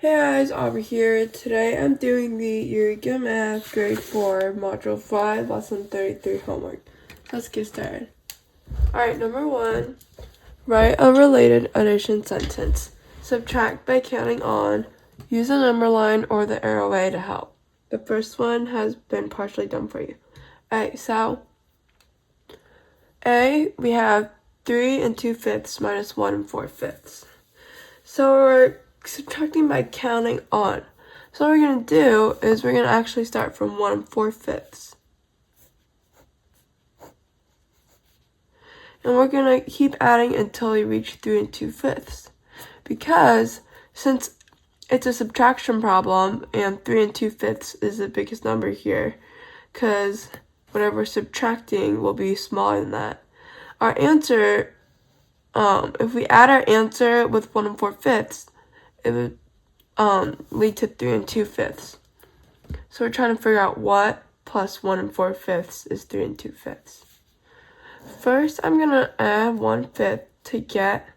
Hey guys, Aubrey here. Today I'm doing the Eureka Math Grade 4 Module 5 Lesson 33 homework. Let's get started. Alright, number 1. Write a related addition sentence. Subtract by counting on. Use a number line or the arrow way to help. The first one has been partially done for you. Alright, so A, we have 3 2/5 minus 1 4/5. So we're subtracting by counting on. So what we're going to do is we're going to actually start from 1 4/5. And we're going to keep adding until we reach 3 2/5. Because since it's a subtraction problem and 3 2/5 is the biggest number here, because whatever we're subtracting will be smaller than that. Our answer, if we add our answer with 1 4/5, it would lead to 3 2/5. So we're trying to figure out what plus 1 4/5 is 3 2/5. First, I'm going to add 1/5 to get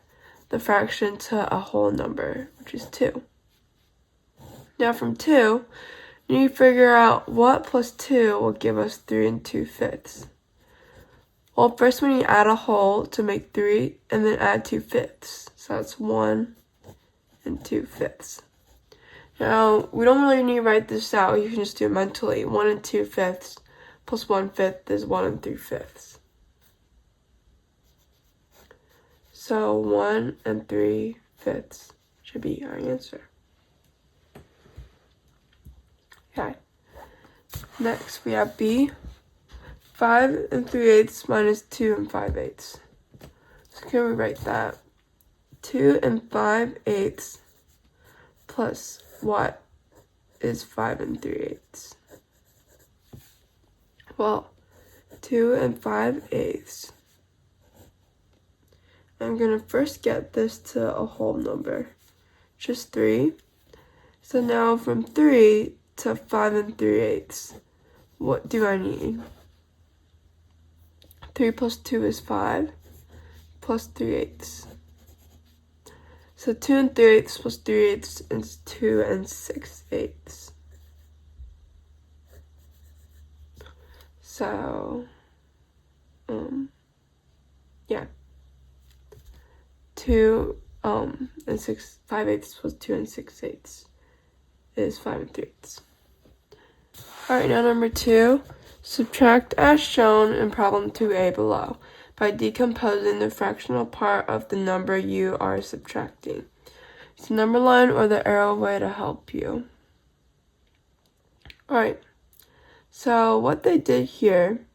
the fraction to a whole number, which is 2. Now from 2, you need to figure out what plus 2 will give us 3 2/5. Well, first we need to add a whole to make 3 and then add 2/5. So that's 1 2/5. Now, we don't really need to write this out. You can just do it mentally. 1 2/5 plus 1/5 is 1 3/5. So 1 3/5 should be our answer. Okay. Next, we have B. 5 3/8 minus 2 5/8. So can we write that? 2 5/8 plus what is 5 3/8? Well, 2 5/8. I'm going to first get this to a whole number, just 3. So now from 3 to 5 3/8, what do I need? 3 plus 2 is 5, plus 3/8. So 2 3/8 plus 3/8 is 2 6/8. So, yeah. 2 and 5/8 plus 2 6/8 is 5 3/8. Alright, now number 2. Subtract as shown in problem 2a below by decomposing the fractional part of the number you are subtracting. Use the number line or the arrow way to help you. Alright, so what they did here,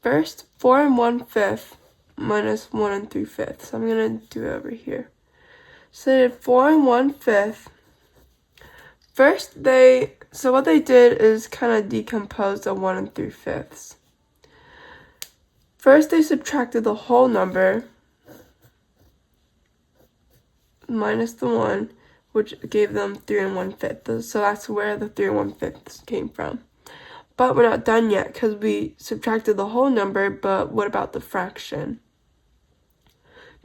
first 4 1/5 minus 1 3/5. So I'm going to do it over here. So they did 4 1/5. First, so what they did is kind of decompose the 1 3/5. First, they subtracted the whole number minus the 1, which gave them 3 1/5. So that's where the 3 1/5 came from. But we're not done yet because we subtracted the whole number, but what about the fraction?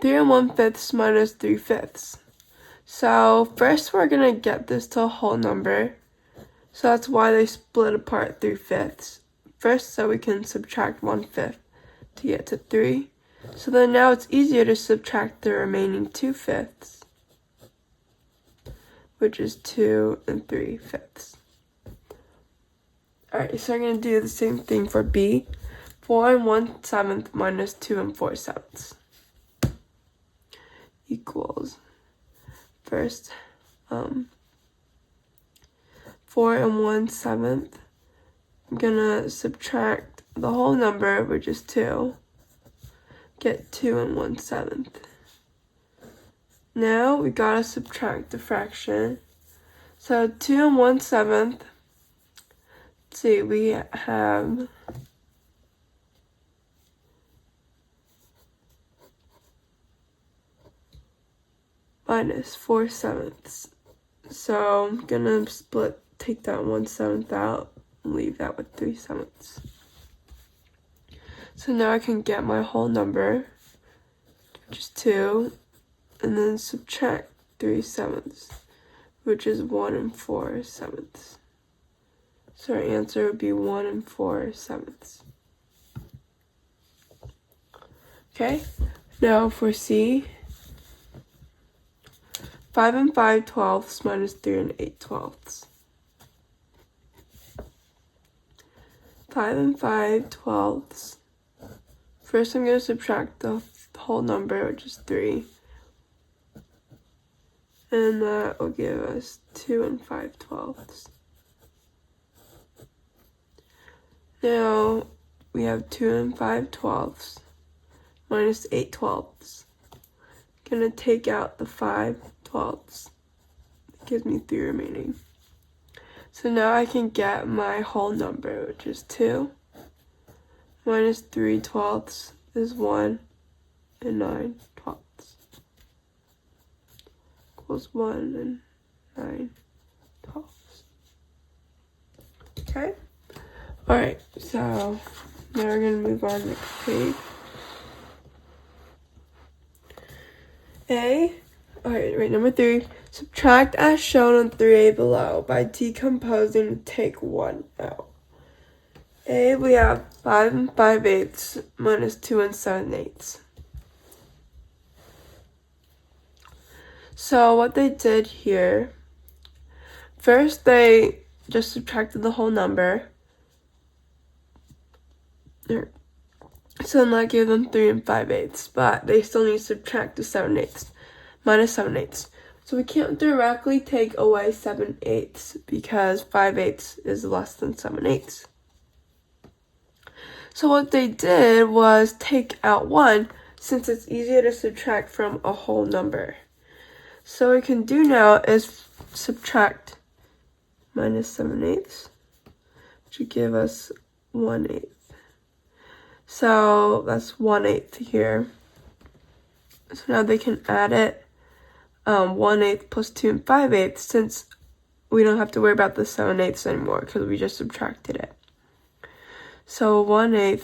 3 1/5 minus 3/5. So first we're going to get this to a whole number. So that's why they split apart 3/5. First, so we can subtract 1/5 to get to 3. So then now it's easier to subtract the remaining 2/5, which is 2 3/5. Alright, so we're going to do the same thing for B. 4 1/7 minus 2 4/7 equals, first, 4 1/7. I'm going to subtract the whole number, which is 2. Get 2 1/7. Now we got to subtract the fraction. So 2 1/7. Let's see, we have minus 4/7. So I'm gonna take that 1/7 out and leave that with 3/7. So now I can get my whole number, which is 2, and then subtract 3/7. which is 1 4/7. So our answer would be 1 4/7. Okay, now for C, 5 5/12 minus 3 8/12. 5 5/12. First I'm going to subtract the whole number, which is 3. And that will give us 2 5/12. Now we have 2 5/12 minus 8/12. Gonna take out the 5/12. It gives me 3 remaining. So now I can get my whole number, which is 2 minus 3/12 is 1 9/12 equals 1 9/12. Okay? Alright, so now we're going to move on next page. Number 3. Subtract as shown on 3A below by decomposing, take 1 out. A, we have 5 5/8 minus 2 7/8. So what they did here, first they just subtracted the whole number. So then that gave them 3 5/8, but they still need to subtract the 7/8, minus 7/8. So we can't directly take away 7/8 because 5/8 is less than 7/8. So what they did was take out 1, since it's easier to subtract from a whole number. So what we can do now is subtract minus 7/8, which would give us 1/8. So that's 1/8 here. So now they can add it, 1/8 plus 2 5/8, since we don't have to worry about the 7/8 anymore because we just subtracted it. So 1/8,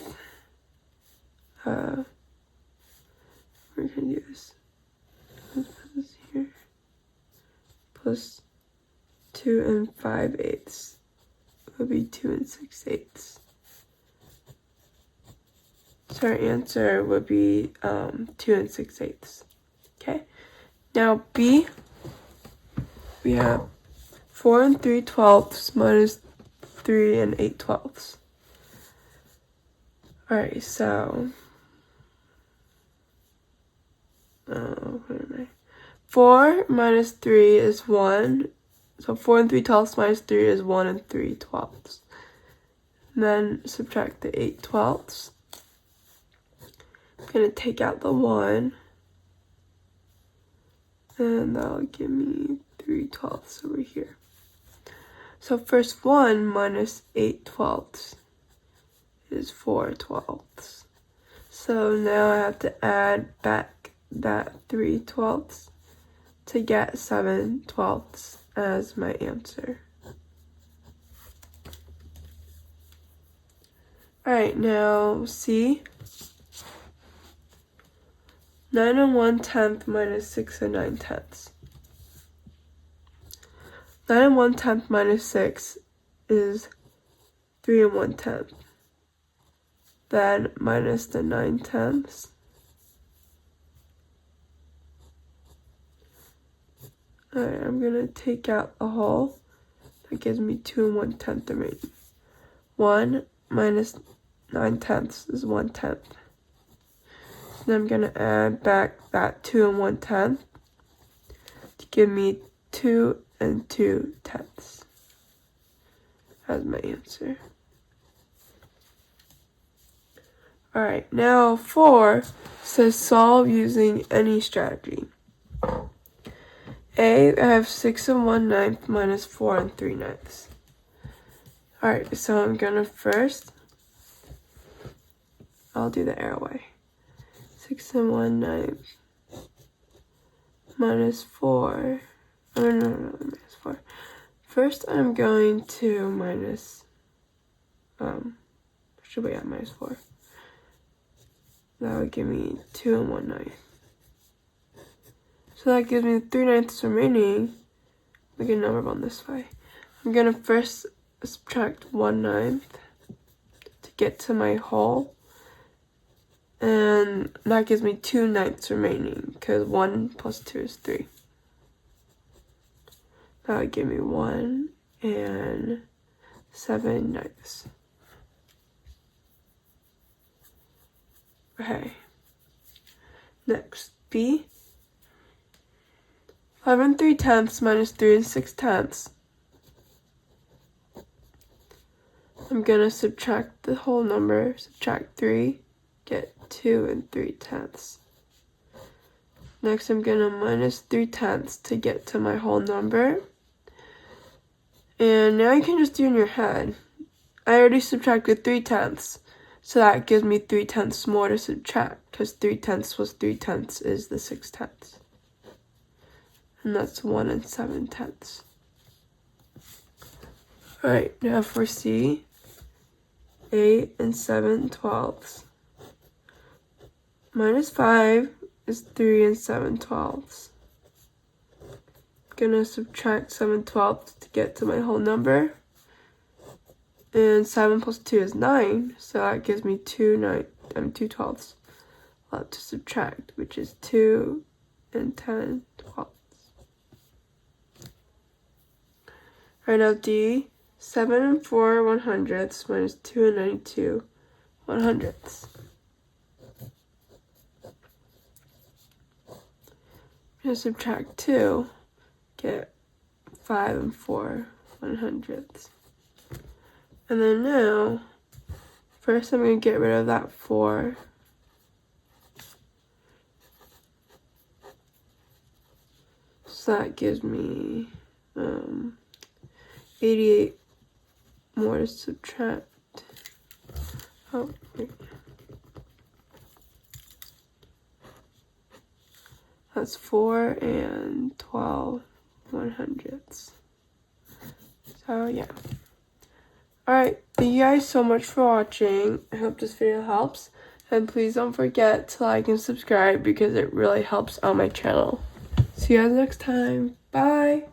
we can do this. Let's put this here. Plus 2 5/8 would be 2 6/8. So our answer would be 2 6/8. Okay. Now B, we have 4 3/12 minus 3 8/12. Alright, so 4 minus 3 is 1. So 4 3/12 minus 3 is 1 3/12. And then subtract the 8/12. I'm going to take out the 1. And that'll give me 3/12 over here. So first 1 minus 8/12 is 4/12. So now I have to add back that 3/12 to get 7/12 as my answer. Alright, now C. 9 1/10 minus 6 9/10. 9 1/10 minus 6 is 3 1/10. Then minus the 9/10. Alright, I'm gonna take out the whole. That gives me 2 1/10 remaining. 1 minus 9/10 is 1/10. So then I'm gonna add back that 2 1/10 to give me 2 2/10 as my answer. Alright, now 4 says solve using any strategy. A, I have 6 1/9 minus 4 3/9. Alright, so I'm gonna first, I'll do the arrow way. 6 1/9 minus 4. Oh, no, minus 4. First, I'm going to minus, should we add minus 4? That would give me 2 1/9. So that gives me 3/9 remaining, make a number on this way. I'm gonna first subtract 1/9 to get to my whole, and that gives me 2/9 remaining because 1 plus 2 is 3. That would give me 1 and 7/9. Okay. Next, B. 5 3/10 minus 3 6/10. I'm gonna subtract the whole number, subtract 3, get 2 3/10. Next, I'm gonna minus 3/10 to get to my whole number. And now you can just do in your head. I already subtracted 3/10, so that gives me 3/10 more to subtract, because 3/10 plus 3/10 is the 6/10. And that's 1 and 7/10. Alright, now for C, 8 and 7/12. Minus 5 is 3 and 7/12. Gonna subtract 7/12 to get to my whole number. And 7 plus 2 is 9, so that gives me 2 12ths left to subtract, which is 2 and 10/12. Right now D, 7 and 4 100ths minus 2 and 92 100ths. I'm gonna subtract 2, get 5 and 4 100ths. And then now, first I'm going to get rid of that 4. So that gives me 88 more to subtract. Oh, wait. That's 4 and 12 100ths. So yeah. Alright, thank you guys so much for watching. I hope this video helps. And please don't forget to like and subscribe because it really helps out my channel. See you guys next time. Bye!